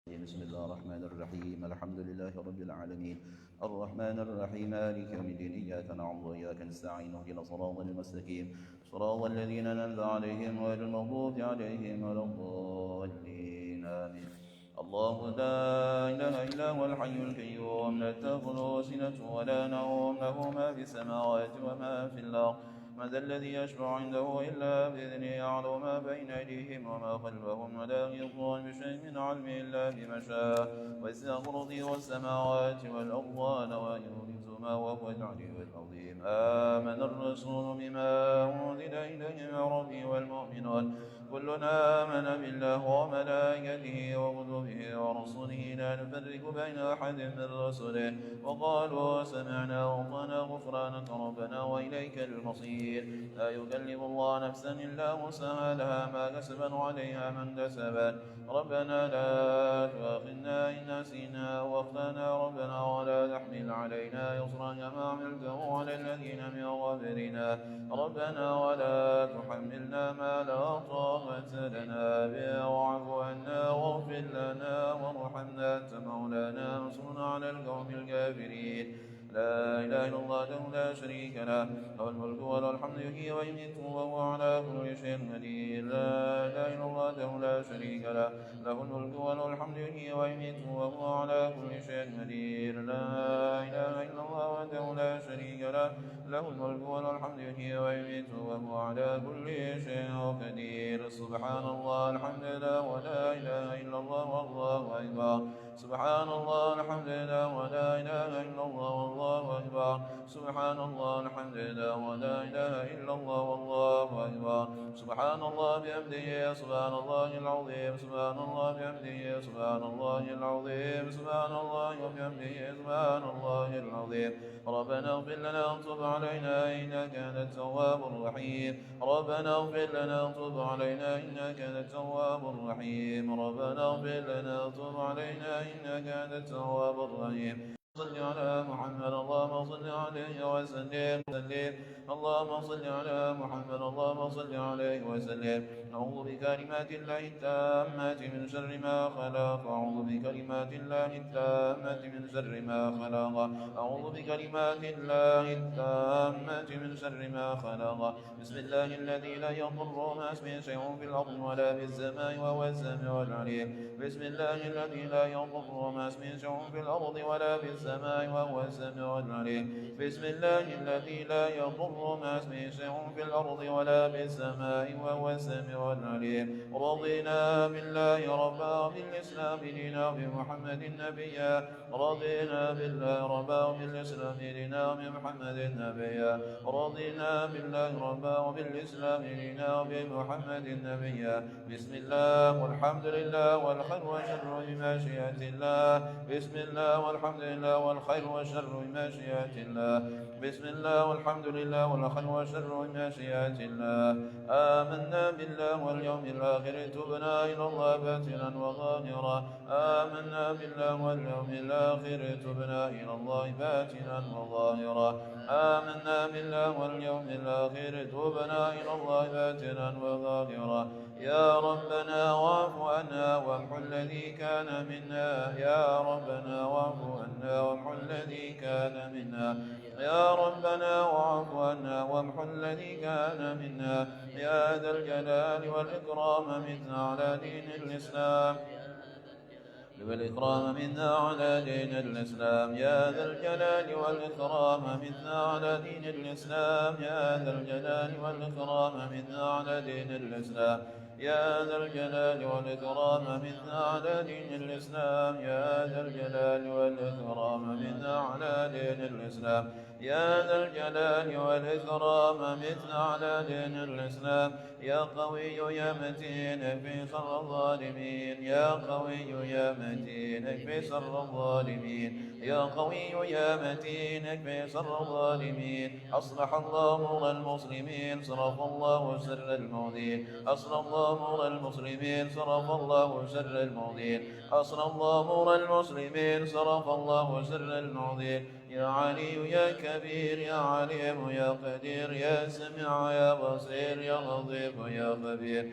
بسم الله الرحمن الرحيم الحمد لله رب العالمين الرحمن الرحيم مالك يوم الدين إياك نعبد وإياك نستعين اهدنا الصراط المستقيم صراط الذين أنعمت عليهم غير المغضوب عليهم ولا الضالين آمين الله لا إله إلا هو الحي القيوم لا تأخذه سنة ولا نوم له ما في السماوات وما في الأرض من ذا الذي يشفع عنده إلا بإذنه يعلم ما بين أيديهم وما خلفهم ولا يحيطون بشيء من علمه إلا بما شاء وسع كرسيه السماوات والأرض ولا يورث ما وهو العلي العظيم آمن الرسول بما أنزل إليه من ربه والمؤمنون كلنا آمن بالله وملائكته وكتبه ورسله لا نفرق بين أحد من رسله وقالوا سمعنا وأطعنا غفرانك ربنا وإليك المصير لا يكلف الله نفسا إلا وسعها لها ما كسبت وعليها من كسبت ربنا لا تؤاخذنا إن نسينا واخطأنا ربنا ولا تحمل علينا إصرا كما حملته على الذين من قبلنا ربنا ولا تحملنا ما لا طاقة لنا به واعف عنا واغفر لنا وارحمنا أنت مولانا وانصرنا على القوم الكافرين لا إله إلا الله وحده لا شريك له له الملك وله الحمد يحيي ويميت وهو على كل شيء قدير لا إله إلا الله وحده لا شريك له له الملك وله الحمد يحيي ويميت وهو على كل شيء قدير لا إله إلا الله وحده لا شريك له له الملك وله الحمد يحيي ويميت وهو على كل شيء قدير سبحان الله الحمد لله ولا إله إلا الله والله أكبر سبحان الله الحمد لله ولا إله إلا الله والله أكبر سبحان الله الحمد لله ولا إله إلا الله والله أكبر سبحان الله بحمده سبحان الله العظيم سبحان الله بحمده سبحان الله العظيم سبحان الله وبحمده سبحان الله العظيم ربنا اغفر لنا وتب علينا إنك أنت التواب الرحيم ربنا اغفر لنا وتب علينا إنك أنت التواب الرحيم ربنا اغفر لنا وتب علينا إنك أنت التواب الرحيم صل على محمد اللهم صل عليه وسلم اللهم صل على محمد اللهم صل عليه وسلم أعوذ بكلمات الله التامات من شر ما خلق أعوذ بكلمات الله التامات من شر ما خلق أعوذ بكلمات الله التامات من شر ما خلق بسم الله الذي لا يضر مع اسمه شيء في الأرض ولا في السماء وهو السميع العليم بسم الله الذي لا يضر مع اسمه شيء في الأرض ولا في السماء وهو السميع العليم بسم الله الذي لا يضر مع اسمه شيء في الأرض ولا في السماء وهو السميع العليم رضينا بالله ربا وبالإسلام دينا وبمحمد نبيا رضينا بالله ربا وبالإسلام دينا وبمحمد نبيا رضينا بالله ربا وبالإسلام دينا وبمحمد نبيا بسم الله والحمد لله والخير والشر بمشيئة الله بسم الله والحمد لله والخير والشر بمشيئة الله بسم الله والحمد لله والخير والشر بمشيئة الله آمنا بالله واليوم الآخر تبنا إلى الله باطنا وظاهرا آمنا بالله واليوم الآخر تبنا إلى الله باطنا وظاهرا آمنا بالله واليوم الآخر تبنا إلى الله باطنا وظاهرا يا ربنا واعف عنا وامحو الذي كان منا يا ربنا واعف عنا وامحو الذي كان منا يا ربنا واعف عنا وامحو الذي كان منا يا ذا الجلال والإكرام منا على دين الإسلام والإكرام منا على دين الإسلام يا ذا الجلال والإكرام منا على دين الإسلام يا ذا الجلال والإكرام منا على دين الإسلام يا ذا الجلال والإكرام منا على دين الإسلام يا ذا الجلال والإكرام منا على دين الإسلام يا ذا الجلال والإكرام منا على دين الإسلام يا قوي يا متين في شر الظالمين يا قوي يا متين في شر الظالمين يا قوي يا متين في شر الظالمين أصلح الله أمور المسلمين صرف الله شر المؤذين أصلح الله أمور المسلمين صرف الله شر المؤذين أصلح الله أمور المسلمين صرف الله شر المؤذين يا علي يا كبير يا عليم يا قدير يا سميع يا بصير يا لطيف يا خبير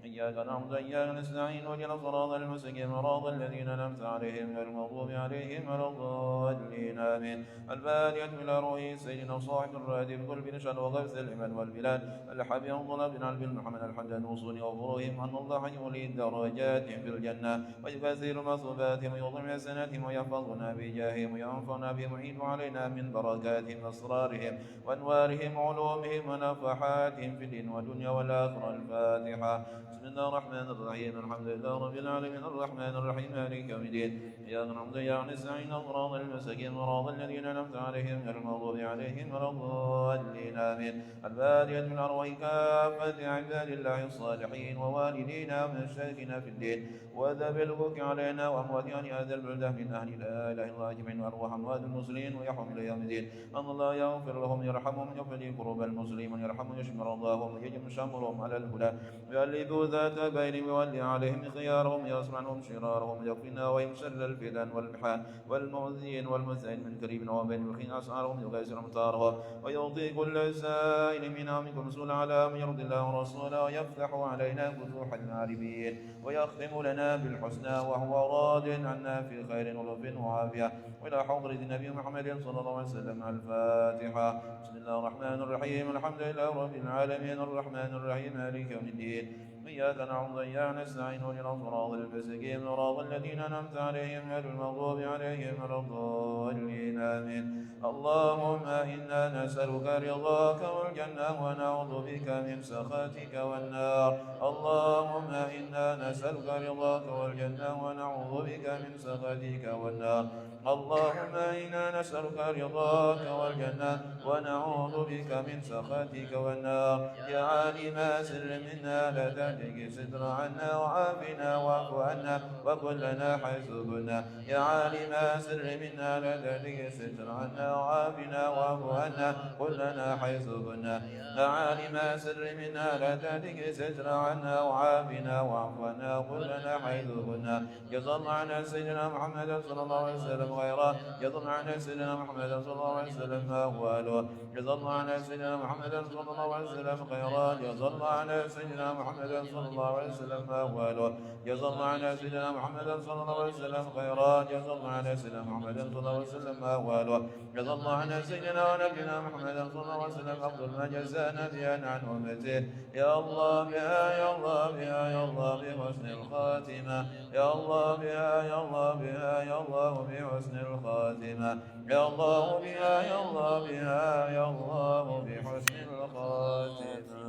إياك نعبد وإياك نستعين واهدنا الصراط المستقيم صراط الذين أنعمت عليهم غير المغضوب عليهم ولا الضالين آمين. الفاتحة إلى روح سيدنا صاحب الرادي بكل بنشان وغفث الإيمان والبلاد الحبيب طلبنا البن محمد الحمد الوصول وفروهم أن الله يولي درجاتهم في الجنة ويكثر مصوباتهم ويضم حسناتهم ويحفظنا بجاههم وينفعنا بهم ويعيد علينا من بركاتهم وأسرارهم وأنوارهم وعلومهم ونفحاتهم في الدين والدنيا والآخرة. الفاتحة. بسم الله الرحمن الرحيم الحمد لله رب العالمين الرحمن الرحيم مالك يوم الدين إياك نعبد وإياك نستعين صراط المستقيم صراط الذين أنعمت عليهم غير المغضوب عليهم ولا الضالين آمين. الفاتحة من أرواح كافة عباد الله الصالحين ووالدينا ومشايخنا في الدين وذوي الحقوق علينا وأموات هذا البلدان من أهل لا إله إلا الله أجمعين وأرواح أموات المسلمين ويحهم إلى يوم الدين أن الله يغفر لهم يرحمهم يغفر قلوب المسلمين يرحمهم يشفي مرضاهم ويجم شملهم على الهدى يؤلف ذات بينهم ويولي عليهم خيارهم يصنع عنهم شرارهم يكفينا ويمسل الفتن والمحان والمؤذين والمسائل من قريب وبين يخين أسعارهم يغيسر أمطارهم ويعطي كل سائل منهم منكم مسؤول على من يرضي الله ورسوله ويفتح علينا فتوح العارفين ويختم لنا بالحسنى وهو راض عنا في خير ولطف وعافية وإلى حضرة النبي محمد صلى الله عليه وسلم. الفاتحة. بسم الله الرحمن الرحيم الحمد لله رب العالمين الرحمن الرحيم مالك يوم الدين إياك نعبد وإياك نستعين اهدنا الصراط المستقيم صراط الذين أنعمت عليهم غير المغضوب عليهم ولا الضالين آمين. اللهم إنا نسألك رضاك والجنة ونعوذ بك من سخطك والنار. اللهم إنا نسألك رضاك والجنة ونعوذ بك من سخطك والنار. اللهم إنا نسألك رضاك والجنة ونعوذ بك من سخطك والنار. يا عالم سر منا لا تهتك ستر عنا وعافنا واعف عنا وكن لنا حيث كنا. يا عالم سر منا لا تهتك ستر عنا وعافنا واعف عنا كن لنا حيث كنا. يا عالم سر منا لا تهتك ستر عنا وعافنا واعف عنا كن لنا حيث كنا. جزا الله عنا سيدنا محمد صلى الله عليه وسلم خيرا. جزا الله عنا سيدنا محمد صلى الله عليه وسلم ما هو أهله. جزا الله عنا سيدنا محمد صلى الله عليه وسلم خيرا. جزا الله عنا سيدنا محمد صلى الله عليه وسلم ما هو أهله. جزا الله عنا سيدنا محمد صلى الله عليه وسلم خيرا. جزا الله عنا سيدنا محمد صلى الله عليه وسلم ما هو أهله. جزا الله عنا سيدنا ونبينا محمد صلى الله عليه وسلم أفضل ما جزى نبيا عن أمته. يا الله بها يا الله بها يا الله بحسن الخاتمة. يا الله بها يا الله بها يا الله بحسن الخاتمة. يا الله بها يا الله بها يا الله بحسن الخاتمة.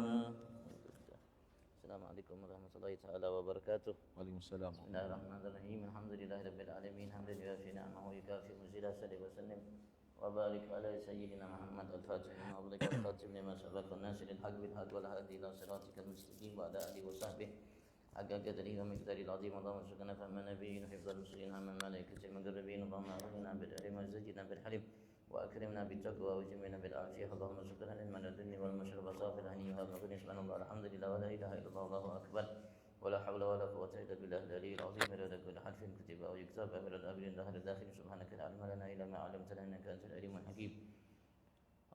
السلام عليكم ورحمة الله تعالى وبركاته. وعليكم السلام. بسم الله الرحمن الرحيم الحمد لله رب العالمين حمدا يوافي نعمه ويكافئ مزيدا صل وسلم وبارك على سيدنا محمد الفاتح لما أغلق الخاتم لما سبق الناصر الحق بالحق والهادي إلى صراطك المستقيم وعلى آله وصحبه حق قدره ومقداره العظيم. اللهم ارزقنا فهم النبيين وحفظ المرسلين هم الملائكة المقربين. اللهم أغننا بالعلم وزدنا بالحلم وأكرمنا بالتقوى وجمعنا بالعافية. اللهم ارزقنا العلم الدنيا والمشرب صافي الهني وهب سبحان الله الحمد لله ولا إله إلا الله والله أكبر ولا حول ولا قوة إلا بالله العلي العظيم. عدد كل حرف كتب أو يكتب أمر الأمر الظاهر الداخل. سبحانك لا علم لنا إلا ما علمتنا إنك أنت العليم الحكيم.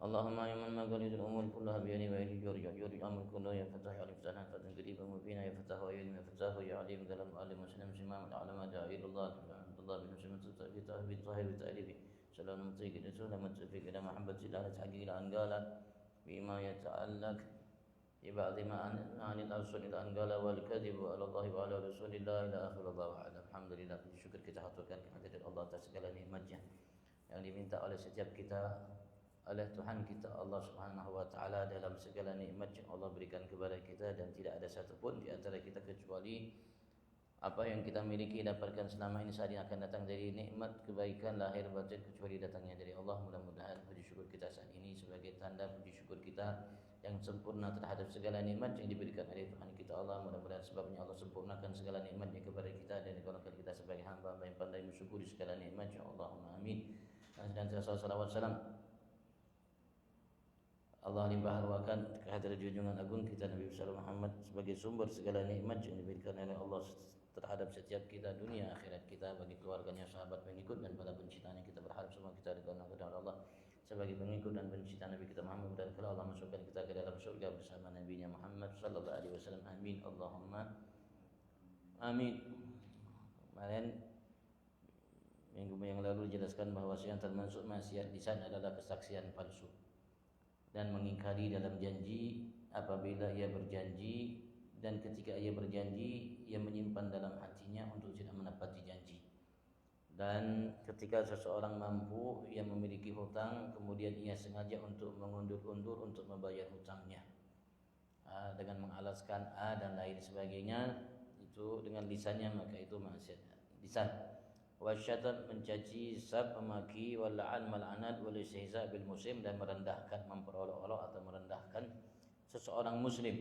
اللهم يا من مقاليد الأمور كلها بيدي وإليك يرجع الأمر كله. يا فتاح يا عليم فتحا فتن قريبا مبينا. يا فتاح ويلم يا فتاح يا عليم ذل المعلم وسلم سمام العلماء جاهل الله عبد الله بن مسلم بالطاهر بالتأليف سلام مطيق الرسول متفق إلى محبة الله تحقيق إلى أن قال بما يتعلق ببعض ما عن الأرسل إلى أن قال والكذب على الله وعلى رسول الله إلى آخر. الله أعلم. الحمد لله. Syukur kita haturkan kehadirat Allah atas segala nikmatnya yang diminta oleh setiap kita oleh Tuhan kita Allah Subhanahu wa taala dalam segala nikmat yang Allah berikan kepada kita, dan tidak ada satupun di antara kita kecuali apa yang kita miliki dapatkan selama ini saat ini akan datang dari nikmat kebaikan lahir batin kecuali datangnya dari Allah. Mudah-mudahan puji syukur kita saat ini sebagai tanda puji syukur kita yang sempurna terhadap segala nikmat yang diberikan oleh Tuhan kita Allah. Mudah-mudahan sebabnya Allah sempurnakan segala nikmatnya kepada kita dan golongan kita sebagai hamba yang pandai mensyukuri segala nikmatnya. Allahumma amin. Dan salawat salam Allah limpahkan kehadirat junjungan agung kita Nabi besar Muhammad sebagai sumber segala nikmat yang diberikan oleh Allah terhadap setiap kita dunia akhirat kita, bagi keluarganya, sahabat pengikut dan para pencintanya. Kita berharap semua kita dikandung oleh Allah sebagai pengikut dan pencinta Nabi kita Muhammad, dan kalau Allah masukkan kita ke dalam surga bersama Nabi-Nya Muhammad sallallahu alaihi wasallam. Amin Allahumma amin. Kemarin minggu yang lalu dijelaskan bahwa yang termasuk maksiat lisan adalah kesaksian palsu dan mengingkari dalam janji apabila ia berjanji, dan ketika ia berjanji ia menyimpan dalam hatinya untuk tidak menepati janji. Dan ketika seseorang mampu, ia memiliki hutang, kemudian ia sengaja untuk mengundur-undur untuk membayar hutangnya dengan mengalaskan dan lain sebagainya, itu dengan lisannya, maka itu maksiat lisan. Wasyatat, mencaci, sab, memaki, wal'an, mal'anat, wal istihza bil muslim, dan merendahkan, memperolok-olok atau merendahkan seseorang muslim,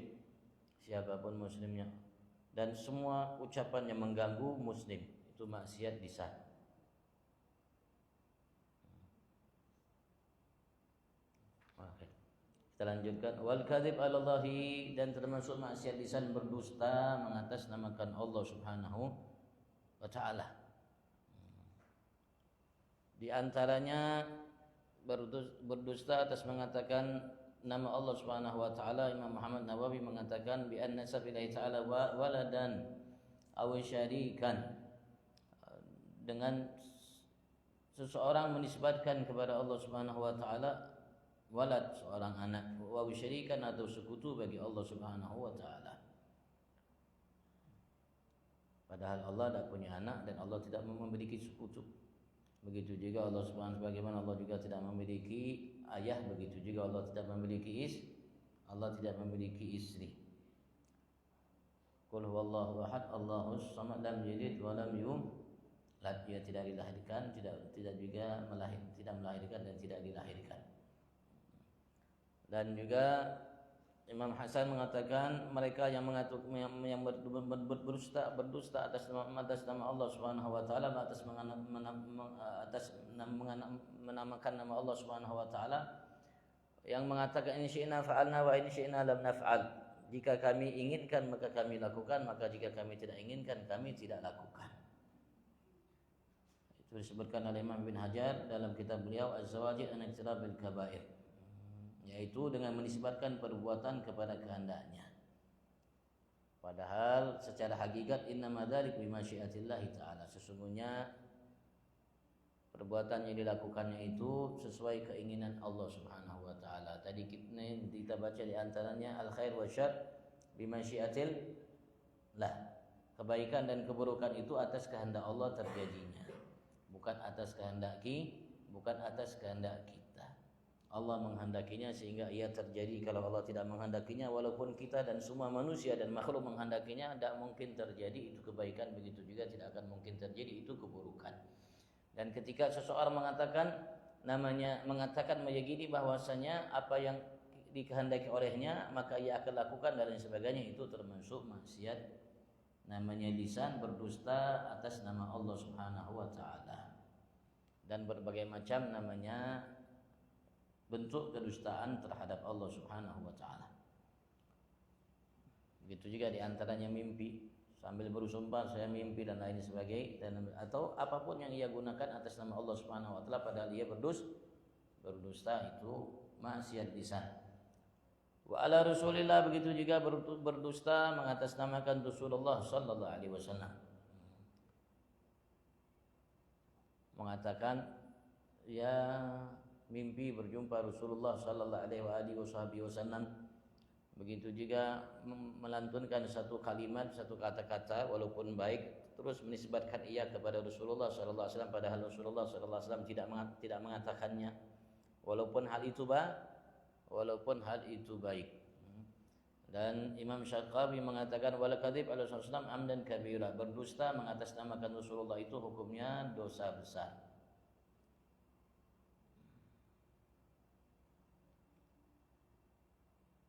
siapapun muslimnya, dan semua ucapan yang mengganggu muslim, itu maksiat lisan. Kita lanjutkan. Wal kadzib 'ala Allahi, dan termasuk maksiat lisan berdusta mengatasnamakan Allah Subhanahu wa taala. Di antaranya berdusta atas mengatakan nama Allah Subhanahu wa taala. Imam Muhammad Nawawi mengatakan bi anna sabillahi ta'ala waladan aw syarikan, dengan seseorang menisbatkan kepada Allah Subhanahu wa taala walad, seorang anak, wa syarikan, atau sekutu bagi Allah Subhanahu wa taala. Padahal Allah tidak punya anak dan Allah tidak memiliki sekutu. Begitu juga Allah Subhanahu, bagaimana Allah juga tidak memiliki ayah, begitu juga Allah tidak memiliki Allah tidak memiliki istri. Qul huwallahu ahad, Allahus samad, lam yalid wa lam yulad, dia tidak dilahirkan, tidak juga melahirkan dan tidak dilahirkan. Dan juga Imam Hasan mengatakan mereka yang berdusta atas nama Allah Subhanahu wa taala, atas menamakan nama Allah Subhanahu wa taala, yang mengatakan in syi'na fa'alna wa in syi'na lam naf'al, jika kami inginkan maka kami lakukan, maka jika kami tidak inginkan kami tidak lakukan. Itu disebutkan oleh Imam bin Hajar dalam kitab beliau Az-Zawajid an Iqtirabil Kabair, yaitu dengan menisbatkan perbuatan kepada kehendaknya. Padahal secara hakikat innama dzalik bi masyiatillahi taala, sesungguhnya perbuatan yang dilakukannya itu sesuai keinginan Allah Subhanahu wa taala. Tadi kita baca di antaranya al khair wa syarr bi masyiatillah, kebaikan dan keburukan itu atas kehendak Allah terjadinya, bukan atas kehendak kita. Allah menghendakinya sehingga ia terjadi. Kalau Allah tidak menghendakinya, walaupun kita dan semua manusia dan makhluk menghendakinya, tidak mungkin terjadi itu kebaikan, begitu juga tidak akan mungkin terjadi itu keburukan. Dan ketika seseorang mengatakan meyakini bahwasanya apa yang dikehendaki olehnya maka ia akan lakukan dan lain sebagainya, itu termasuk maksiat, namanya lisan berdusta atas nama Allah Subhanahu wa taala, dan berbagai macam namanya bentuk kedustaan terhadap Allah Subhanahu wa taala. Begitu juga di antaranya mimpi, sambil bersumpah saya mimpi dan lain sebagainya, atau apapun yang ia gunakan atas nama Allah Subhanahu wa taala padahal ia berdusta, itu maksiat lisan. Wa ala Rasulillah, begitu juga berdusta mengatasnamakan Rasulullah sallallahu alaihi wasallam. Mengatakan ya mimpi berjumpa Rasulullah sallallahu alaihi wasallam. Begitu juga melantunkan satu kalimat, satu kata-kata walaupun baik, terus menisbatkan ia kepada Rasulullah sallallahu alaihi wasallam padahal Rasulullah sallallahu alaihi wasallam tidak mengatakannya, walaupun hal itu baik. Dan Imam Syaqabi mengatakan wal kadzib 'ala Rasulullah amdan kabira, berdusta mengatasnamakan Rasulullah itu hukumnya dosa besar.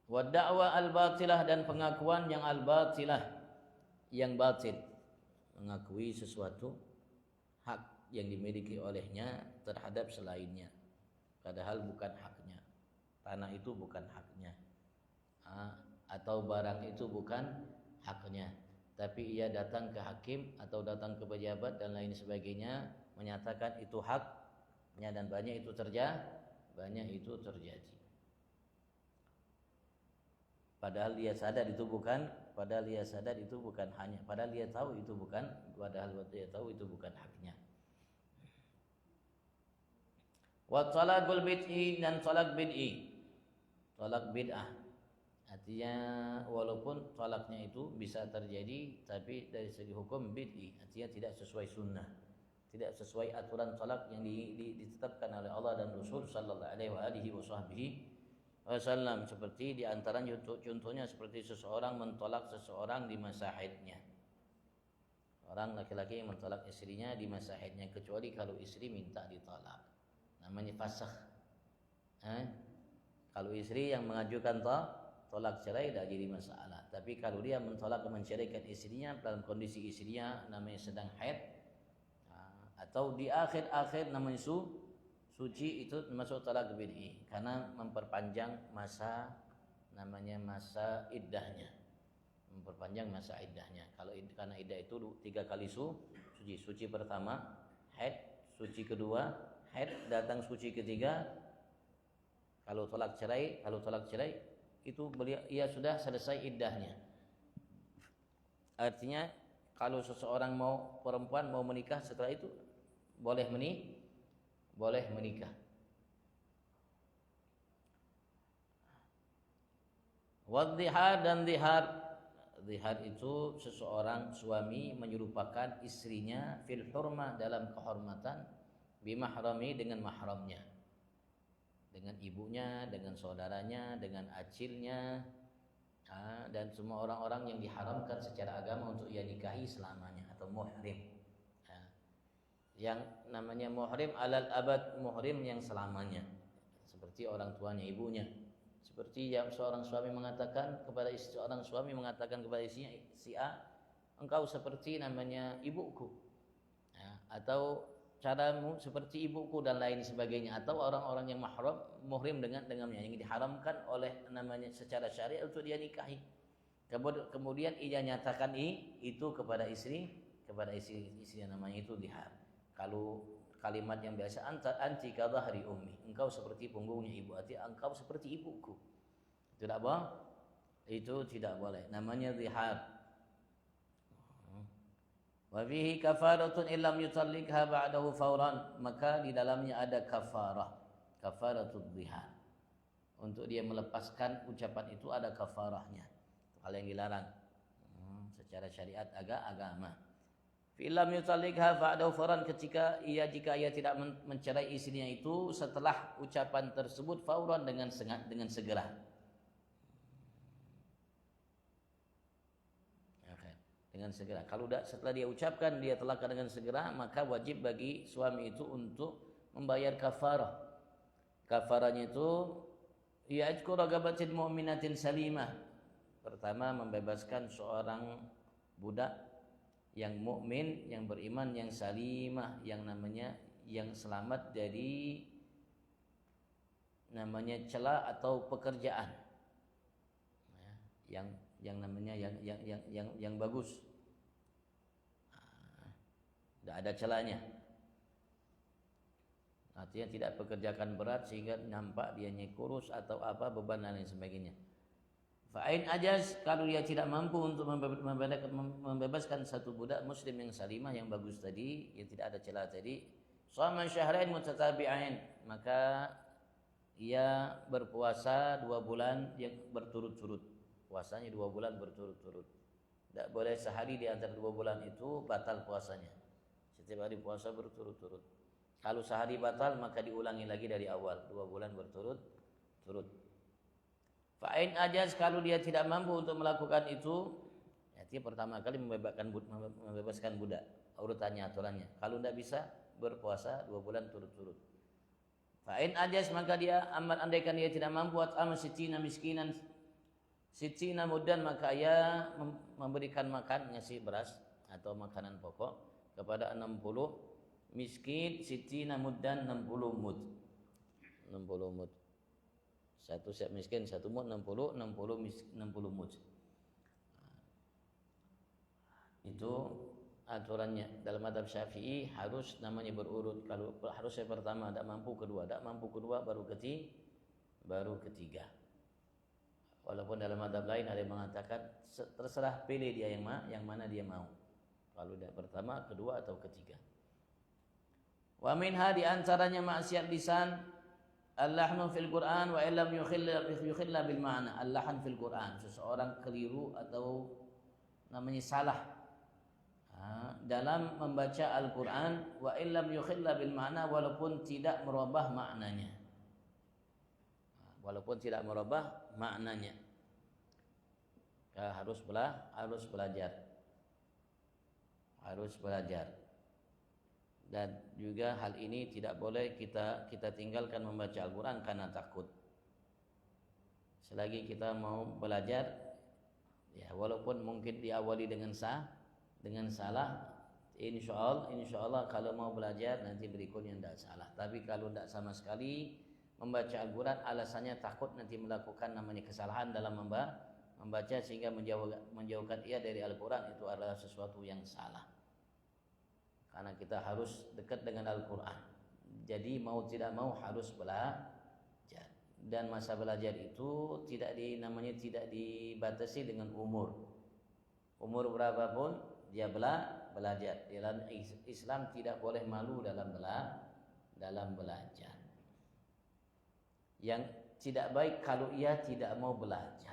Wa da'wa al-batilah, dan pengakuan yang al-batilah, yang batil, mengakui sesuatu hak yang dimiliki olehnya terhadap selainnya padahal bukan haknya. Tanah itu bukan haknya, atau barang itu bukan haknya, tapi ia datang ke hakim atau datang ke pejabat dan lain sebagainya menyatakan itu haknya, dan banyak itu banyak itu terjadi. Padahal dia sadar itu bukan hanya, padahal dia tahu itu bukan, haknya. Wa talaqul bid'i, dan talak bid'i, talak bid'ah. Artinya walaupun talaknya itu bisa terjadi, tapi dari segi hukum bid'i, artinya tidak sesuai sunnah, tidak sesuai aturan talak yang ditetapkan oleh Allah dan Rasul sallallahu alaihi wasallam. Seperti diantaranya contohnya seperti seseorang mentolak seseorang di masa haidnya. Orang laki-laki yang mentolak istrinya di masa haidnya, kecuali kalau istri minta ditolak, namanya fasakh. Kalau istri yang mengajukan tolak cerai tidak jadi masalah. Tapi kalau dia mentolak menceraikan istrinya dalam kondisi istrinya namanya sedang haid, atau di akhir-akhir namanya suci, itu masuk talak bid'i karena memperpanjang masa iddahnya. Kalau karena iddah itu 3 kali suci. Suci pertama haid, suci kedua haid, datang suci ketiga. Kalau tolak cerai itu ia sudah selesai iddahnya. Artinya kalau seseorang perempuan mau menikah setelah itu boleh menikah. Wadhihar, dan zihar itu seseorang suami menyerupakan istrinya fil hurmah, dalam kehormatan, bimahrami, dengan mahramnya, dengan ibunya, dengan saudaranya, dengan acilnya, dan semua orang-orang yang diharamkan secara agama untuk ia nikahi selamanya, atau muhrim. Yang namanya muhrim alal abad, muhrim yang selamanya, seperti orang tuanya, ibunya. Seperti yang seorang suami mengatakan kepada istrinya, si A, engkau seperti namanya ibuku, atau caramu seperti ibuku, dan lain sebagainya. Atau orang-orang yang muhrim dengannya, yang diharamkan oleh namanya secara syariat untuk dia nikahi. Kemudian ia nyatakan itu kepada istri namanya itu zihar. Kalau kalimat yang biasa, anti ka dhahri ummi, engkau seperti punggungnya ibu, artinya engkau seperti ibuku. Itu tidak boleh, namanya zihar. Wa fihi kafaratun illam yutalliqha ba'dahu fawran, maka di dalamnya ada kafaratul zihar. Untuk dia melepaskan ucapan itu ada kafarahnya. Hal yang dilarang secara syariat agama. Fi'lam yutalliqha ba'dahu fawran, jika ia tidak mencerai istrinya itu setelah ucapan tersebut, fawran, dengan segera. Dengan segera. Kalau setelah dia ucapkan dia talakkan dengan segera, maka wajib bagi suami itu untuk membayar kafarah. Kafarahnya itu ya'tqu raqabatin mu'minatin salimah. Pertama, membebaskan seorang budak yang mukmin, yang beriman, yang salimah, yang selamat dari namanya celah atau pekerjaan, yang bagus, tidak ada celahnya, artinya tidak pekerjakan berat sehingga nampak dianya kurus atau beban dan lain sebagainya. Fa'in ajaz, kalau dia tidak mampu untuk membebaskan satu budak muslim yang salimah, yang bagus tadi, yang tidak ada celah tadi, shoma syahrain mutatabi'ain, maka ia berpuasa 2 bulan yang berturut-turut. Puasanya 2 bulan berturut-turut. Tidak boleh sehari di antara 2 bulan itu batal puasanya. Setiap hari puasa berturut-turut. Kalau sehari batal, maka diulangi lagi dari awal, 2 bulan berturut-turut. Fa'in ajaz, kalau dia tidak mampu untuk melakukan itu, artinya pertama kali membebaskan budak, urutannya, aturannya. Kalau tidak bisa, berpuasa 2 bulan turut-turut. Fa'in ajaz, maka dia andaikan dia tidak mampu, at'ama sittina miskinan, sittina muddan, maka ia memberikan makan, ngasih beras atau makanan pokok kepada 60 miskin, sittina muddan, 60 mud. Satu siap miskin, 1 mud, 60 mud. Itu aturannya dalam mazhab Syafi'i harus namanya berurut. Kalau harusnya pertama tidak mampu, kedua baru ketiga. Walaupun dalam mazhab lain ada yang mengatakan terserah, pilih dia yang mana dia mau. Kalau tidak pertama, kedua atau ketiga. Wa minha, di antaranya maksiat lisan, al-lahnu fil Quran wa illam yukhilla bil ma'na. Al-lahn fil Quran, seseorang keliru atau namanya salah dalam membaca Al-Quran, wa illam yukhilla bil ma'na, walaupun tidak merubah maknanya. Ya, harus belajar. Dan juga hal ini tidak boleh kita tinggalkan membaca Al-Quran karena takut. Selagi kita mau belajar, ya walaupun mungkin diawali dengan salah, insya Allah kalau mau belajar nanti berikutnya tidak salah. Tapi kalau tidak sama sekali membaca Al-Quran, alasannya takut nanti melakukan namanya kesalahan dalam membaca sehingga menjauhkan ia dari Al-Quran, itu adalah sesuatu yang salah. Karena kita harus dekat dengan Al-Quran. Jadi mau tidak mau harus belajar. Dan masa belajar itu tidak dibatasi dengan umur. Umur berapapun dia belajar. Dalam Islam tidak boleh malu dalam belajar. Yang tidak baik kalau ia tidak mau belajar.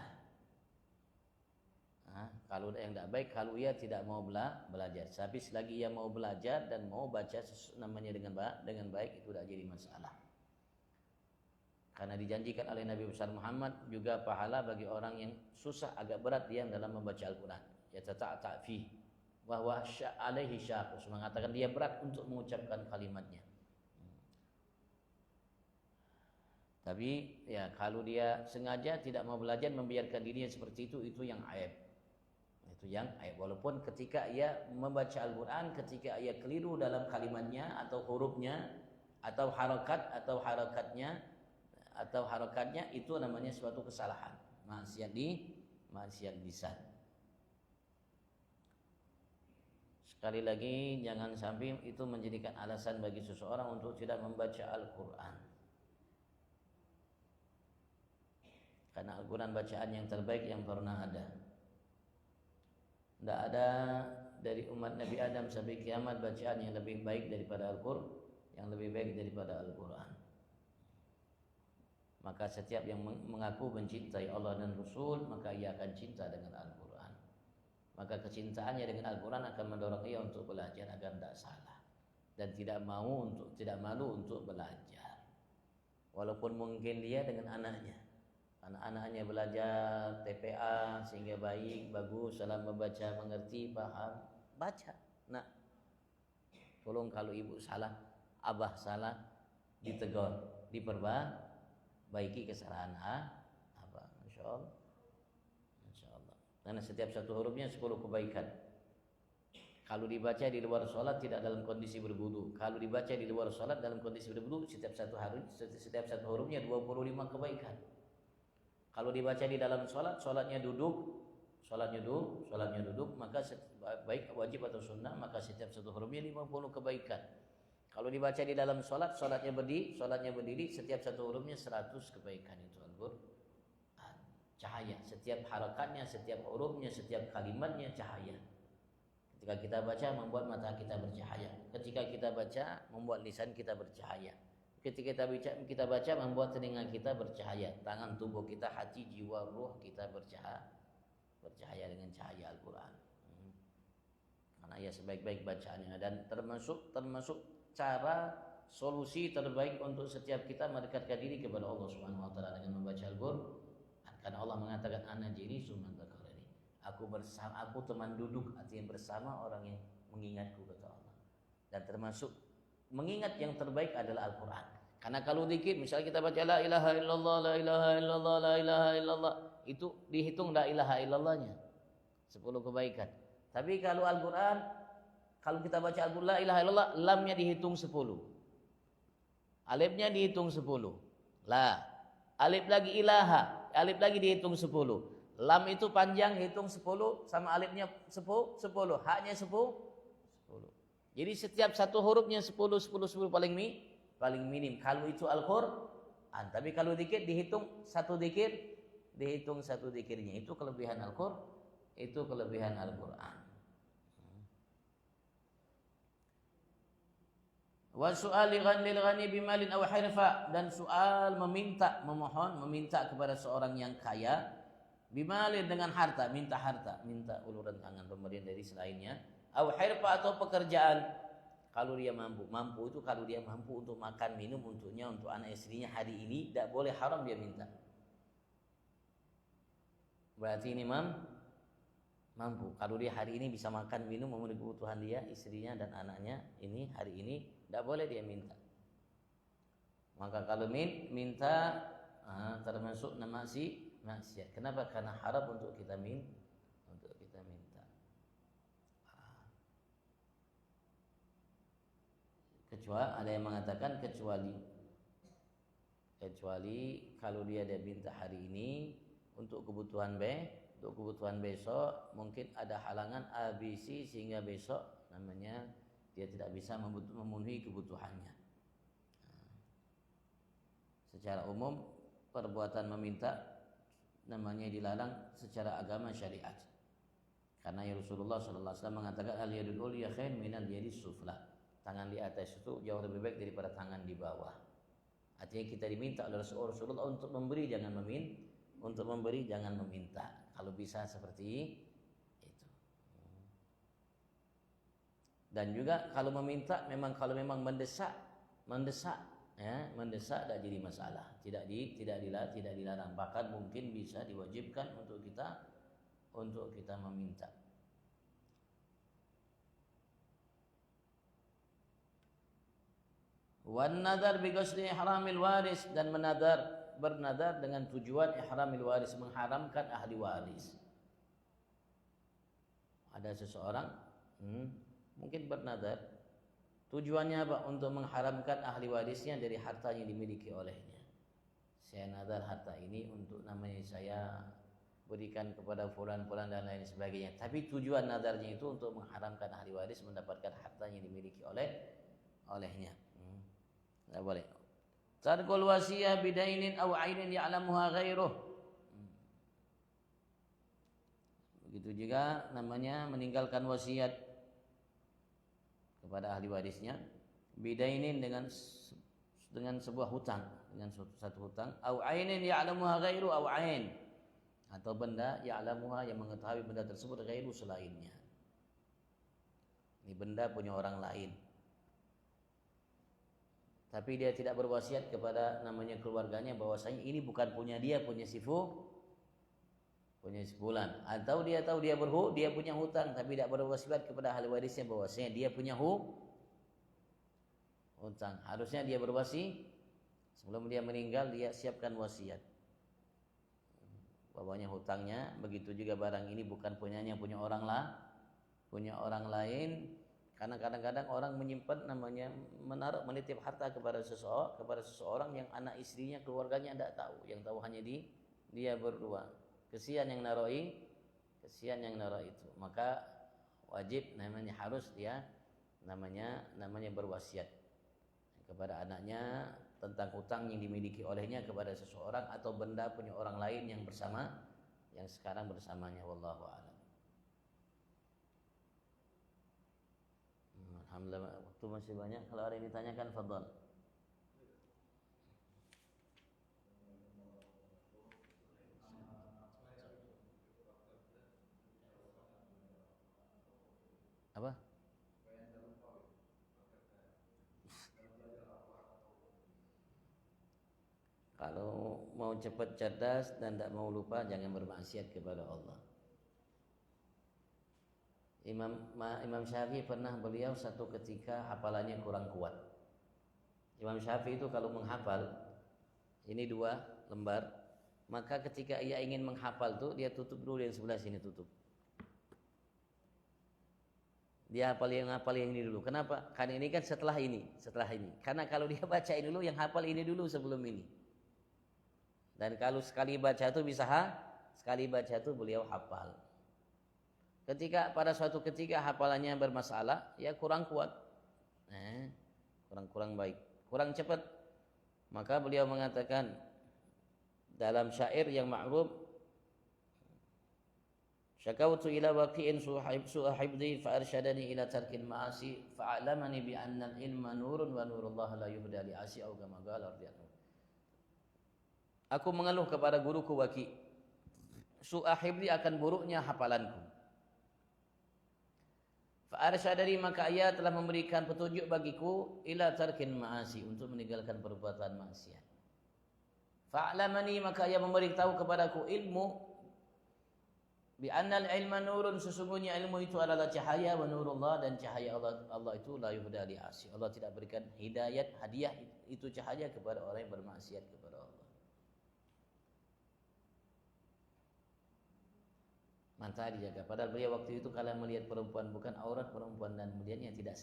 Kalau yang tidak baik kalau ia tidak mau belajar. Tapi selagi ia mau belajar dan mau baca namanya dengan baik, itu tidak jadi masalah. Karena dijanjikan oleh Nabi besar Muhammad juga pahala bagi orang yang susah, agak berat dia dalam membaca Al-Quran. Ya tata'ta fi wa huwa alaihi syaq, mengatakan dia berat untuk mengucapkan kalimatnya. Tapi ya kalau dia sengaja tidak mau belajar, membiarkan dirinya seperti itu yang aib. Walaupun ketika ia membaca Al-Quran, ketika ia keliru dalam kalimatnya atau hurufnya atau harakatnya, itu namanya suatu kesalahan, maksiat lisan. Sekali lagi, jangan sampai itu menjadikan alasan bagi seseorang untuk tidak membaca Al-Quran. Karena Al-Quran bacaan yang terbaik yang pernah ada. Tidak ada dari umat Nabi Adam sampai kiamat bacaan yang lebih baik daripada Al-Quran. Maka setiap yang mengaku mencintai Allah dan Rasul, maka ia akan cinta dengan Al-Quran. Maka kecintaannya dengan Al-Quran akan mendorong ia untuk belajar agar tidak salah dan tidak malu untuk belajar. Walaupun mungkin dia dengan anaknya, anak-anaknya belajar TPA sehingga bagus dalam membaca, mengerti, paham, baca. Nah, tolong kalau ibu salah, abah salah, ditegur, diperbaiki kesalahan abah. Insya Allah. Karena setiap satu hurufnya 10 kebaikan. Kalau dibaca di luar sholat tidak dalam kondisi berwudu. Kalau dibaca di luar sholat dalam kondisi berwudu, setiap satu hurufnya 25 kebaikan. Kalau dibaca di dalam sholatnya duduk, maka baik wajib atau sunnah, maka setiap satu hurufnya 50 kebaikan. Kalau dibaca di dalam sholatnya berdiri, setiap satu hurufnya 100 kebaikan. Itu Al-Quran. Cahaya, setiap harakatnya, setiap hurufnya, setiap kalimatnya cahaya. Ketika kita baca membuat mata kita bercahaya. Ketika kita baca membuat lisan kita bercahaya. Ketika kita baca membuat telinga kita bercahaya, tangan tubuh kita, hati, jiwa, ruh kita bercahaya dengan cahaya Al-Quran. Karena ia sebaik-baik bacaannya, dan termasuk cara solusi terbaik untuk setiap kita mendekatkan diri kepada Allah Subhanahu wa taala dengan membaca Al-Quran. Karena Allah mengatakan ana jalisun man dzakarani. Aku teman duduk, artinya bersama orang yang mengingatku, kata Allah. Dan termasuk mengingat yang terbaik adalah Al-Quran. Karena kalau dikit, misalnya kita baca la ilaha illallah, la ilaha illallah, la ilaha illallah, itu dihitung la ilaha illallahnya 10 kebaikan. Tapi kalau Al-Quran, kalau kita baca Al-Quran la ilaha illallah, lamnya dihitung 10, alifnya dihitung 10, la, alif lagi ilaha, alif lagi dihitung 10, lam itu panjang hitung 10 sama alifnya 10, haknya 10, Jadi setiap satu hurufnya 10 paling minim. Kalau itu Al-Qur'an. Tapi kalau zikir dihitung satu zikirnya. Itu kelebihan Al-Qur'an. Wa su'ali lil ghani bimalin aw hirfa, dan soal meminta kepada seorang yang kaya bimalin dengan harta, minta uluran tangan pemberian dari selainnya, aw hirfa atau pekerjaan. Kalau dia mampu itu kalau dia mampu untuk makan minum untuknya, untuk anak istrinya hari ini, tidak boleh haram dia minta. Berarti ini mampu. Kalau dia hari ini bisa makan minum memenuhi kebutuhan dia, istrinya dan anaknya, ini hari ini tidak boleh dia minta. Maka kalau minta termasuk maksiat. Kenapa? Karena haram untuk kita minta. Kecuali ada yang mengatakan kecuali kalau dia minta hari ini untuk kebutuhan besok, mungkin ada halangan ABC sehingga besok namanya dia tidak bisa memenuhi kebutuhannya. Secara umum perbuatan meminta namanya dilarang secara agama syariat. Karena Rasulullah sallallahu alaihi wasallam mengatakan al-yadul ulya khair minal yadis sufla. Tangan di atas itu jauh lebih baik daripada tangan di bawah. Artinya kita diminta oleh Rasulullah untuk memberi jangan meminta. Kalau bisa seperti itu. Dan juga kalau meminta kalau memang mendesak tidak jadi masalah, tidak dilarang, bahkan mungkin bisa diwajibkan untuk kita meminta. Wan nadar bi qasdi ihramil waris, dan bernadar dengan tujuan ihramil waris, mengharamkan ahli waris. Ada seseorang mungkin bernadar, tujuannya apa? Untuk mengharamkan ahli warisnya dari harta yang dimiliki olehnya. Saya nadar harta ini untuk namanya saya berikan kepada fulan dan lain sebagainya. Tapi tujuan nadarnya itu untuk mengharamkan ahli waris mendapatkan harta yang dimiliki olehnya. Tidak boleh. Tarkul wasiyah bidainin aw ainin ya'lamuha ghairuh. Begitu juga namanya meninggalkan wasiat kepada ahli warisnya, bidainin dengan sebuah hutang, dengan satu hutang, aw ainin ya'lamuha ghairuh, aw ain, atau benda ya'lamuha yang mengetahui benda tersebut, ghairu selainnya. Ini benda punya orang lain, tapi dia tidak berwasiat kepada namanya keluarganya bahwasanya ini bukan punya dia, punya si fulan. Atau dia tahu dia punya hutang tapi tidak berwasiat kepada ahli warisnya bahwasanya dia punya hutang. Harusnya dia berwasiat sebelum dia meninggal, dia siapkan wasiat bahwanya hutangnya, begitu juga barang ini bukan punyanya, punya orang lain. Karena kadang-kadang orang menyimpan namanya menitip harta kepada seseorang yang anak istrinya, keluarganya tidak tahu, yang tahu hanya dia berdua. Kesian yang naruh itu, maka wajib namanya harus dia namanya berwasiat kepada anaknya tentang hutang yang dimiliki olehnya kepada seseorang atau benda punya orang lain yang sekarang bersamanya. Wallahu a'lam. Alhamdulillah, waktu masih banyak. Kalau ada yang ditanyakan, fadhal. Apa? Kalau mau cepat cerdas dan tidak mau lupa, jangan bermaksiat kepada Allah. Imam Syafi'i pernah, beliau satu ketika hafalannya kurang kuat. Imam Syafi'i itu kalau menghafal ini 2 lembar, maka ketika ia ingin menghafal tuh dia tutup dulu, yang sebelah sini tutup. Dia hafal yang ini dulu. Kenapa? Karena ini kan setelah ini. Karena kalau dia baca ini dulu, yang hafal ini dulu sebelum ini. Dan kalau sekali baca tuh sekali baca tuh beliau hafal. Pada suatu ketika hafalannya bermasalah, ya kurang kuat. kurang baik, kurang cepat. Maka beliau mengatakan dalam syair yang ma'ruf, syakawtu ila waqi'in su'a hibdi fa arsyadani ila tarkil ma'asi fa a'lamani bi anna al-ilma nurun wa nurullah la yuhda li 'asi au kama qala radhiyallahu. Aku mengeluh kepada guruku Waqi', su'a hibdi akan buruknya hafalanku. Fa arsyadani maka ia telah memberikan petunjuk bagiku ila tarkil ma'asi, untuk meninggalkan perbuatan maksiat. Fa'lamani maka ia memberitahu kepadaku ilmu, bi annal ilma nurun, sesungguhnya ilmu itu adalah cahaya, wa nurullah, dan cahaya Allah itu la yuhda li 'asi. Allah tidak berikan hidayat, hadiah itu cahaya kepada orang yang bermaksiat kepada Allah. Mata dijaga. Padahal beliau waktu itu kalau melihat perempuan bukan aurat perempuan dan melihatnya tidak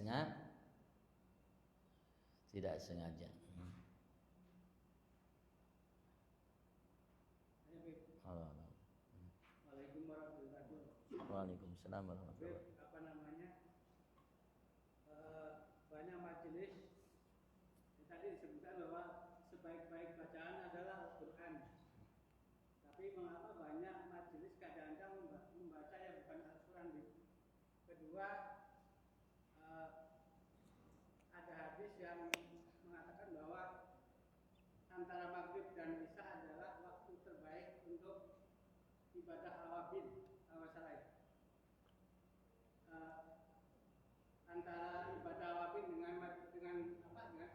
sengaja. Waalaikumsalam warahmatullahi wabarakatuh. Banyak majelis tadi disebutkan bahwa sebaik-baik bacaan adalah Al-Quran. Tapi mengapa banyak majelis kadang-kadang membaca yang bukan Al-Quran? Kedua, ada hadis yang mengatakan bahwa antara maghrib dan isya adalah waktu terbaik untuk ibadah awabin. Antara ibadah awabin dengan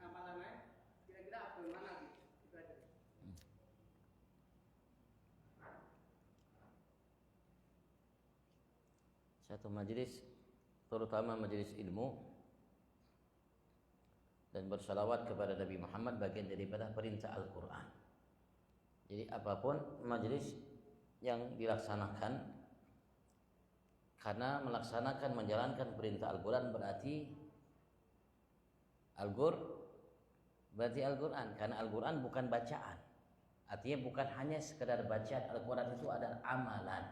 amalan lain, kira-kira apa yang mana itu aja. Satu majelis, terutama majelis ilmu dan bersalawat kepada Nabi Muhammad, bagian daripada perintah Al-Quran. Jadi apapun majelis yang dilaksanakan karena melaksanakan, menjalankan perintah Al-Quran berarti Al-Quran, karena Al-Quran bukan bacaan. Artinya bukan hanya sekedar bacaan, Al-Quran itu adalah amalan.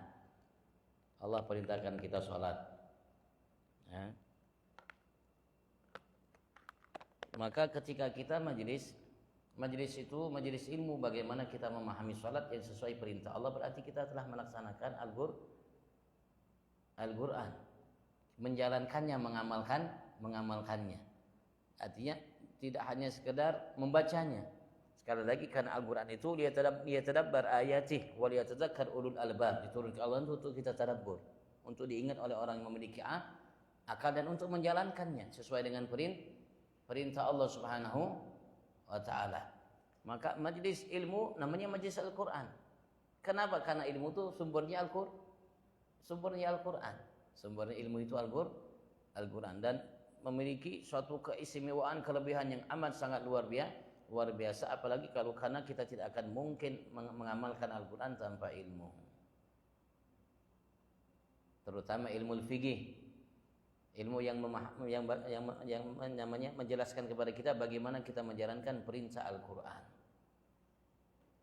Allah perintahkan kita sholat. Maka ketika kita majelis itu majelis ilmu, bagaimana kita memahami sholat yang sesuai perintah Allah, berarti kita telah melaksanakan Al-Quran, menjalankannya, mengamalkannya. Artinya tidak hanya sekedar membacanya. Sekali lagi, karena Al-Quran itu liyatadabbar ayatih wa liyatadzakkar ulul albab, diturunkan Allah untuk kita tadabbur, untuk diingat oleh orang yang memiliki akal, dan untuk menjalankannya sesuai dengan perintah Allah Subhanahu wa taala. Maka majelis ilmu namanya majelis Al-Quran. Kenapa? Karena ilmu itu sumbernya Al-Quran. Sumbernya ilmu itu Al-Quran, dan memiliki suatu keistimewaan, kelebihan yang amat sangat luar biasa, apalagi karena kita tidak akan mungkin mengamalkan Al-Quran tanpa ilmu. Terutama ilmu fikih, ilmu yang namanya menjelaskan kepada kita bagaimana kita menjalankan perintah Al-Quran.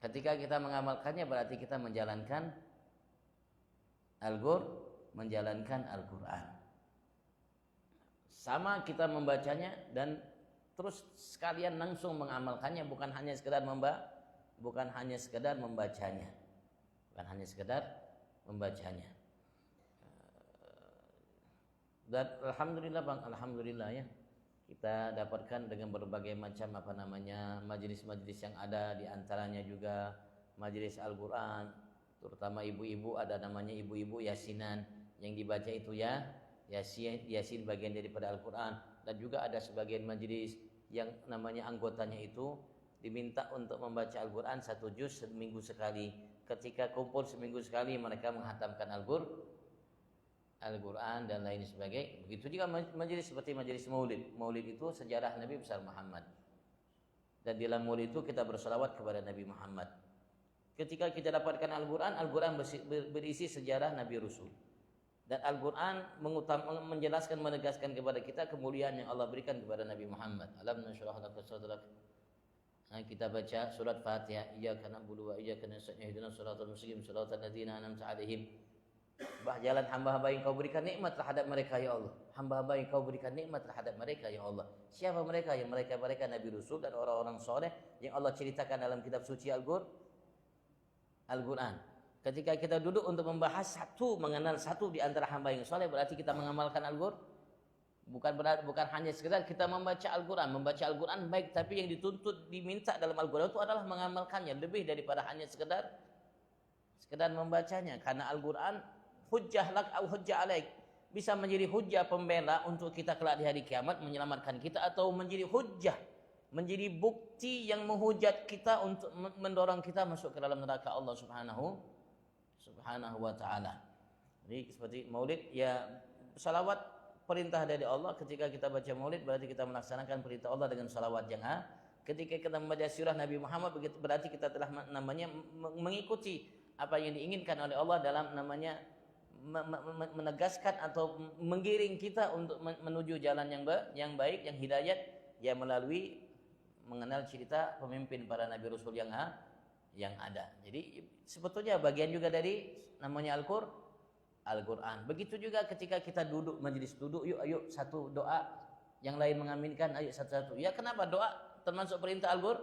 Ketika kita mengamalkannya berarti kita menjalankan Al-Quran. Sama kita membacanya dan terus sekalian langsung mengamalkannya, bukan hanya sekedar membacanya. Dan alhamdulillah ya, kita dapatkan dengan berbagai macam majelis-majelis yang ada, di antaranya juga majelis Al-Quran. Terutama ibu-ibu, ada namanya ibu-ibu yasinan, yang dibaca itu yasin bagian daripada Al-Quran. Dan juga ada sebagian majelis yang namanya anggotanya itu diminta untuk membaca Al-Quran 1 juz seminggu sekali. Ketika kumpul seminggu sekali, mereka menghatamkan Al-Quran dan lain sebagainya. Begitu juga majelis seperti majelis maulid. Maulid itu sejarah Nabi besar Muhammad, dan di dalam maulid itu kita bersalawat kepada Nabi Muhammad. Ketika kita dapatkan Al-Quran berisi sejarah Nabi Rasul. Dan Al-Quran menjelaskan, menegaskan kepada kita kemuliaan yang Allah berikan kepada Nabi Muhammad. Alam nashrah laka sadrak. Kita baca surat Fatihah, iyyaka na'budu wa iyyaka nasta'in ihdinas siratal mustaqim siratal ladzina an'amta 'alaihim. Jalan hamba-hamba yang kau berikan nikmat terhadap mereka ya Allah. Hamba-hamba yang kau berikan nikmat terhadap mereka ya Allah. Siapa mereka? Yang mereka Nabi Rasul dan orang-orang soleh yang Allah ceritakan dalam kitab suci Al-Quran. Ketika kita duduk untuk membahas mengenal satu di antara hamba yang soleh, berarti kita mengamalkan Al-Quran. Bukan hanya sekedar kita membaca Al-Quran. Membaca Al-Quran baik, tapi yang dituntut, diminta dalam Al-Quran itu adalah mengamalkannya. Lebih daripada hanya sekedar membacanya. Karena Al-Quran hujjah lak au hujjah alaik. Bisa menjadi hujjah pembela untuk kita kelak di hari kiamat, menyelamatkan kita, atau menjadi hujjah, menjadi bukti yang menghujat kita untuk mendorong kita masuk ke dalam neraka Allah Subhanahu wa ta'ala. Jadi seperti maulid, ya salawat perintah dari Allah. Ketika kita baca maulid berarti kita melaksanakan perintah Allah dengan salawat yang ketika kita membaca sirah Nabi Muhammad berarti kita telah mengikuti apa yang diinginkan oleh Allah dalam menegaskan atau menggiring kita untuk menuju jalan yang baik, yang hidayat, ya melalui mengenal cerita pemimpin para nabi rasul yang ada. Jadi sebetulnya bagian juga dari namanya Al-Quran. Begitu juga ketika kita duduk majelis duduk, ayo satu doa, yang lain mengaminkan, ayo satu-satu. Ya kenapa doa termasuk perintah Al-Quran?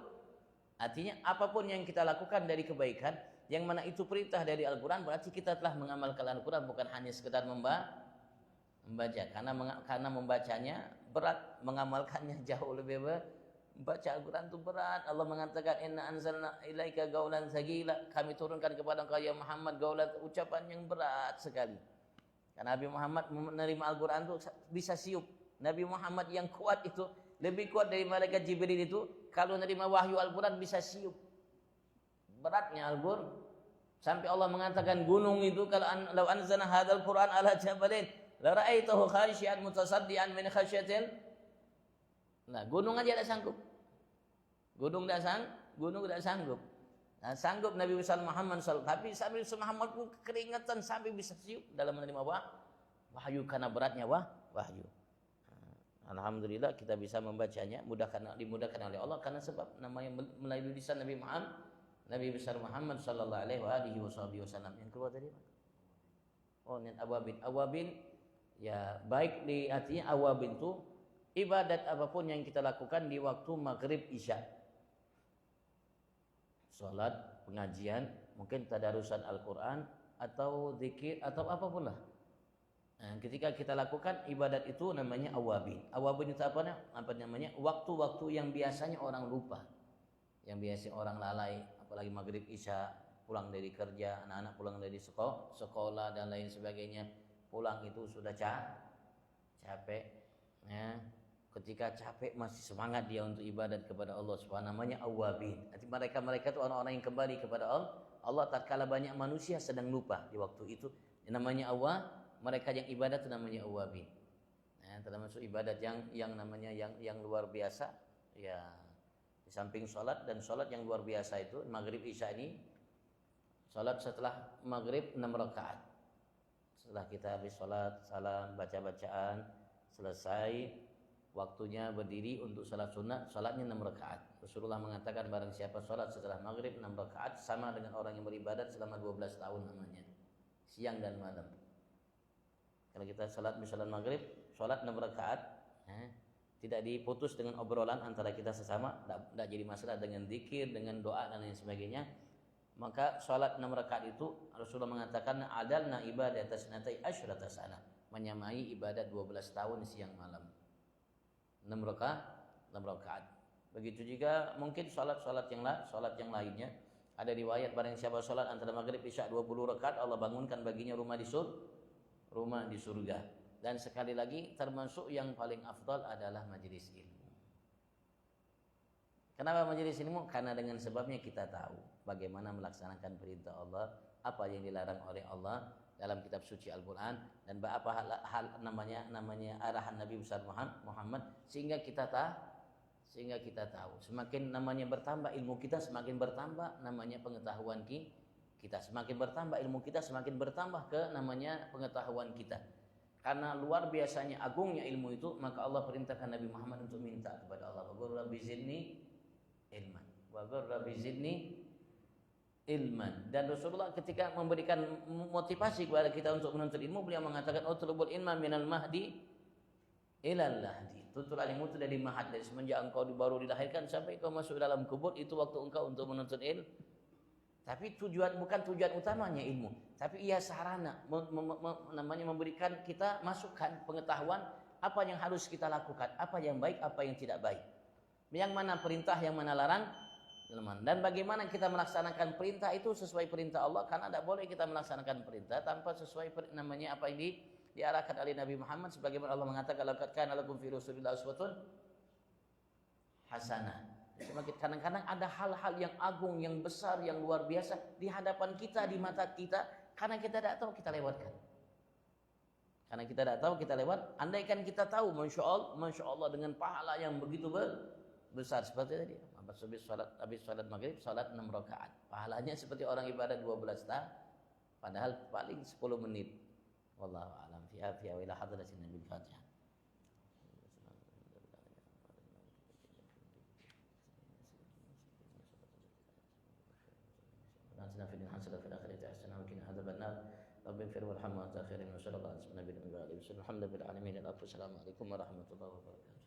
Artinya apapun yang kita lakukan dari kebaikan, yang mana itu perintah dari Al-Quran, berarti kita telah mengamalkan Al-Quran, bukan hanya sekedar membaca. Karena membacanya berat, mengamalkannya jauh lebih berat. Baca Al-Quran itu berat. Allah mengatakan inna anzalna ilaika gaulan tsagila, kami turunkan kepada engkau ya Muhammad gaulan, ucapan yang berat sekali. Karena Nabi Muhammad menerima Al-Quran itu bisa siup. Nabi Muhammad yang kuat itu lebih kuat dari malaikat Jibril itu, kalau menerima wahyu Al-Quran bisa siup beratnya Al-Quran. Sampai Allah mengatakan gunung itu, kalau law anzalna hadzal Quran ala jabalin la ra'aitahu khashi'an mutasaddian min khasyatil. Nah, gunung aja tidak sanggup. Gunung tidak sanggup. Nah, sanggup Nabi besar Muhammad SAW, tapi sampai Muhammad pun keringatan sampai bisa siup dalam menerima wahyu karena beratnya wahyu. Alhamdulillah kita bisa membacanya, dimudahkan oleh Allah karena sebab namanya melalui lisan Nabi besar Muhammad sallallahu alaihi wasallam. Yang kedua tadi niat awabin ya baik, artinya awabin itu ibadat apapun yang kita lakukan di waktu maghrib isya, salat, pengajian, mungkin tadarusan Al-Quran atau zikir atau apapun lah. Nah, ketika kita lakukan ibadat itu namanya awabin. Awabin itu apa namanya? Waktu-waktu yang biasanya orang lupa, yang biasanya orang lalai, apalagi maghrib isya, pulang dari kerja, anak-anak pulang dari sekolah dan lain sebagainya, pulang itu sudah capek. Ya. Ketika capek masih semangat dia untuk ibadat kepada Allah Subhanahu, namanya awabin. Arti mereka itu orang-orang yang kembali kepada Allah tatkala banyak manusia sedang lupa di waktu itu. Yang namanya mereka yang ibadat itu namanya awabin. Nah, termasuk ibadat yang namanya yang luar biasa. Ya, di samping sholat, dan sholat yang luar biasa itu maghrib isya ini, sholat setelah maghrib 6 rakaat. Setelah kita habis sholat, salam, baca-bacaan, selesai, waktunya berdiri untuk sholat sunnah, sholatnya 6 rakaat. Rasulullah mengatakan barang siapa sholat setelah maghrib 6 rakaat sama dengan orang yang beribadat selama 12 tahun namanya, siang dan malam. Kalau kita sholat misalnya maghrib, sholat 6 rakaat, tidak diputus dengan obrolan antara kita sesama, tidak jadi masalah dengan zikir, dengan doa dan lain sebagainya. Maka sholat 6 rakaat itu Rasulullah mengatakan adalna ibadat tasnatai asyrata sana, menyamai ibadat 12 tahun siang malam. 6 rakaat. Begitu juga mungkin sholat yang lainnya. Ada riwayat barang siapa sholat antara maghrib isya 20 rakaat, Allah bangunkan baginya rumah di surga. Dan sekali lagi termasuk yang paling afdal adalah majelis ilmu. Kenapa majelis ilmu? Karena dengan sebabnya kita tahu bagaimana melaksanakan perintah Allah, apa yang dilarang oleh Allah dalam kitab suci Al-Quran, dan apa hal namanya arahan Nabi besar Muhammad, sehingga kita tahu. Semakin namanya bertambah ilmu kita, semakin bertambah namanya pengetahuan kita. Semakin bertambah ilmu kita, semakin bertambah ke namanya pengetahuan kita. Karena luar biasanya agungnya ilmu itu, maka Allah perintahkan Nabi Muhammad untuk minta kepada Allah, wa rabbi zidni ilman, wa rabbi zidni ilman. Dan Rasulullah ketika memberikan motivasi kepada kita untuk menuntut ilmu, beliau mengatakan utlubul ilma minal mahdi ilal lahdi. Tuntulah ilmu itu dari mahat, dari semenjak engkau baru dilahirkan sampai engkau masuk dalam kubur, itu waktu engkau untuk menuntut ilmu. Tapi bukan tujuan utamanya ilmu, tapi ia sarana namanya memberikan kita masukan pengetahuan apa yang harus kita lakukan, apa yang baik, apa yang tidak baik. Yang mana perintah, yang mana larang. Dan bagaimana kita melaksanakan perintah itu sesuai perintah Allah, karena tidak boleh kita melaksanakan perintah tanpa sesuai namanya apa yang diarahkan oleh Nabi Muhammad, sebagaimana Allah mengatakan laqad kana lakum fi Rasulillah uswatun hasanah. Semakin kadang-kadang ada hal-hal yang agung, yang besar, yang luar biasa di hadapan kita, di mata kita, karena kita tidak tahu kita lewatkan. Karena kita tidak tahu kita lewat. Andaikan kita tahu, masya Allah dengan pahala yang begitu besar seperti tadi. Habis sholat maghrib, sholat 6 rakaat. Pahalanya seperti orang ibadah 12 tahun, padahal paling 10 menit. Wallahu a'lam. Fi afiya wa ila hadratin Nabil Fatihah. Atina fid dunya hasanah wa fil akhirati hasanah wa qina adzabannar. Rabbi ighfir warham wa anta khairu min sallallahu alaihi wa sallam. Alhamdulillahi rabbil alamin. Assalamu alaikum warahmatullahi wabarakatuh.